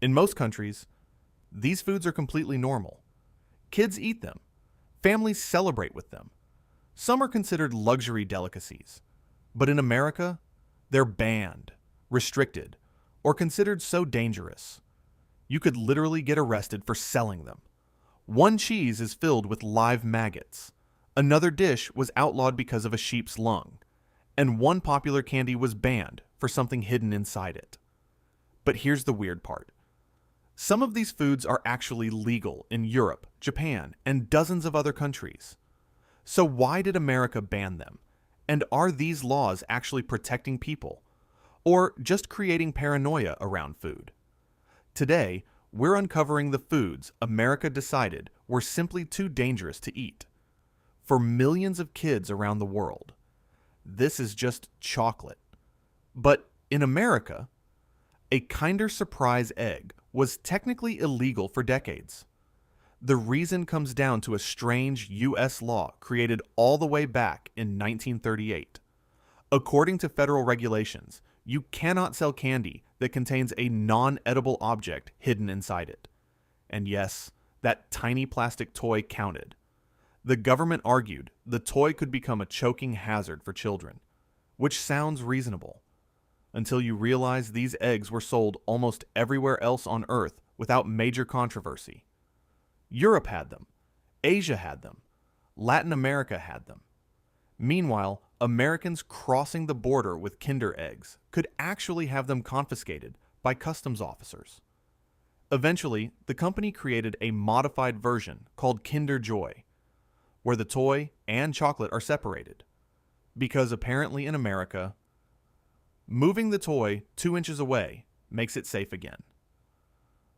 In most countries, these foods are completely normal. Kids eat them. Families celebrate with them. Some are considered luxury delicacies. But in America, they're banned, restricted, or considered so dangerous. You could literally get arrested for selling them. One cheese is filled with live maggots. Another dish was outlawed because of a sheep's lung. And one popular candy was banned for something hidden inside it. But here's the weird part. Some of these foods are actually legal in Europe, Japan, and dozens of other countries. So why did America ban them? And are these laws actually protecting people? Or just creating paranoia around food? Today, we're uncovering the foods America decided were simply too dangerous to eat. For millions of kids around the world, this is just chocolate. But in America, a Kinder Surprise egg was technically illegal for decades. The reason comes down to a strange U.S. law created all the way back in 1938. According to federal regulations, you cannot sell candy that contains a non-edible object hidden inside it. And yes, that tiny plastic toy counted. The government argued the toy could become a choking hazard for children, which sounds reasonable, until you realize these eggs were sold almost everywhere else on Earth without major controversy. Europe had them, Asia had them, Latin America had them. Meanwhile, Americans crossing the border with Kinder eggs could actually have them confiscated by customs officers. Eventually, the company created a modified version called Kinder Joy, where the toy and chocolate are separated. Because apparently in America, moving the toy 2 inches away makes it safe again.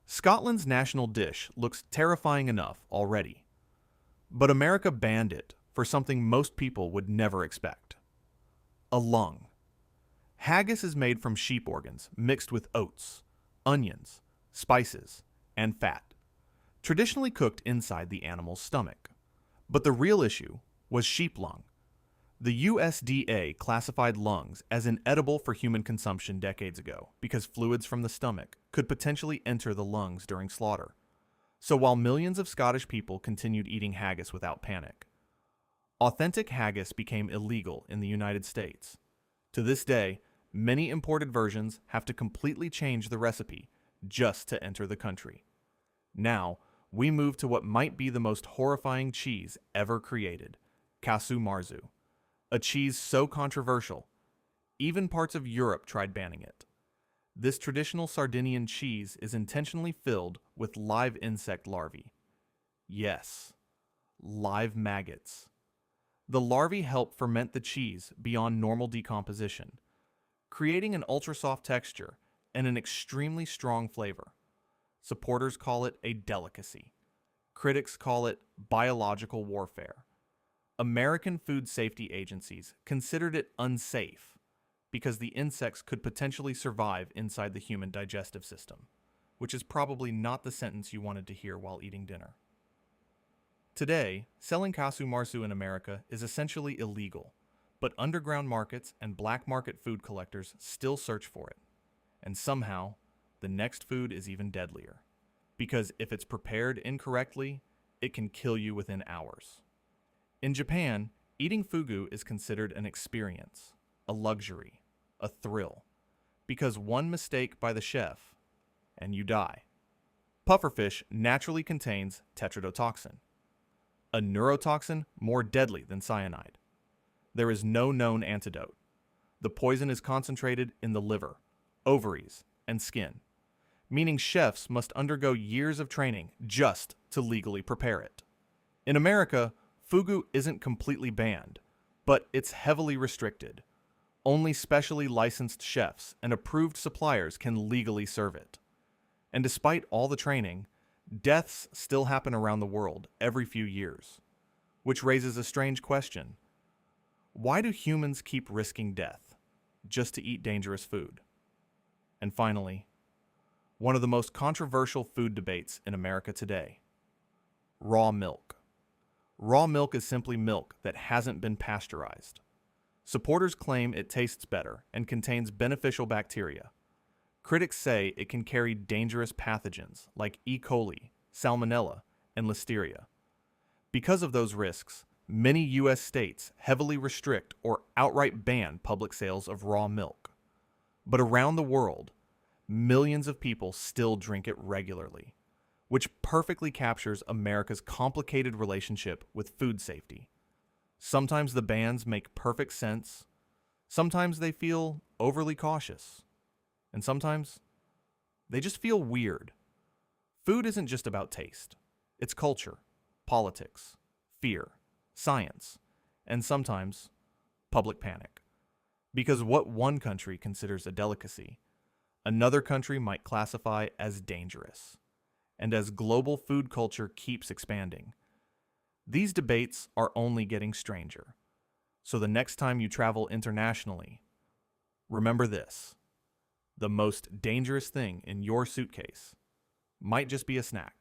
Scotland's national dish looks terrifying enough already, but America banned it for something most people would never expect. A lung. Haggis is made from sheep organs mixed with oats, onions, spices, and fat, traditionally cooked inside the animal's stomach. But the real issue was sheep lung. The USDA classified lungs as inedible for human consumption decades ago because fluids from the stomach could potentially enter the lungs during slaughter. So while millions of Scottish people continued eating haggis without panic, authentic haggis became illegal in the United States. To this day, many imported versions have to completely change the recipe just to enter the country. Now, we move to what might be the most horrifying cheese ever created, casu marzu. A cheese so controversial, even parts of Europe tried banning it. This traditional Sardinian cheese is intentionally filled with live insect larvae. Yes, live maggots. The larvae help ferment the cheese beyond normal decomposition, creating an ultra-soft texture and an extremely strong flavor. Supporters call it a delicacy. Critics call it biological warfare. American food safety agencies considered it unsafe because the insects could potentially survive inside the human digestive system, which is probably not the sentence you wanted to hear while eating dinner. Today, selling casu marzu in America is essentially illegal, but underground markets and black market food collectors still search for it. And somehow, the next food is even deadlier, because if it's prepared incorrectly, it can kill you within hours. In Japan, eating fugu is considered an experience, a luxury, a thrill, because one mistake by the chef, and you die. Pufferfish naturally contains tetrodotoxin, a neurotoxin more deadly than cyanide. There is no known antidote. The poison is concentrated in the liver, ovaries, and skin, meaning chefs must undergo years of training just to legally prepare it. In America, fugu isn't completely banned, but it's heavily restricted. Only specially licensed chefs and approved suppliers can legally serve it. And despite all the training, deaths still happen around the world every few years, which raises a strange question. Why do humans keep risking death just to eat dangerous food? And finally, one of the most controversial food debates in America today: raw milk. Raw milk is simply milk that hasn't been pasteurized. Supporters claim it tastes better and contains beneficial bacteria. Critics say it can carry dangerous pathogens like E. coli, salmonella, and listeria. Because of those risks, many U.S. states heavily restrict or outright ban public sales of raw milk. But around the world, millions of people still drink it regularly, which perfectly captures America's complicated relationship with food safety. Sometimes the bans make perfect sense, sometimes they feel overly cautious, and sometimes they just feel weird. Food isn't just about taste. It's culture, politics, fear, science, and sometimes public panic. Because what one country considers a delicacy, another country might classify as dangerous. And as global food culture keeps expanding, these debates are only getting stranger. So the next time you travel internationally, remember this: the most dangerous thing in your suitcase might just be a snack.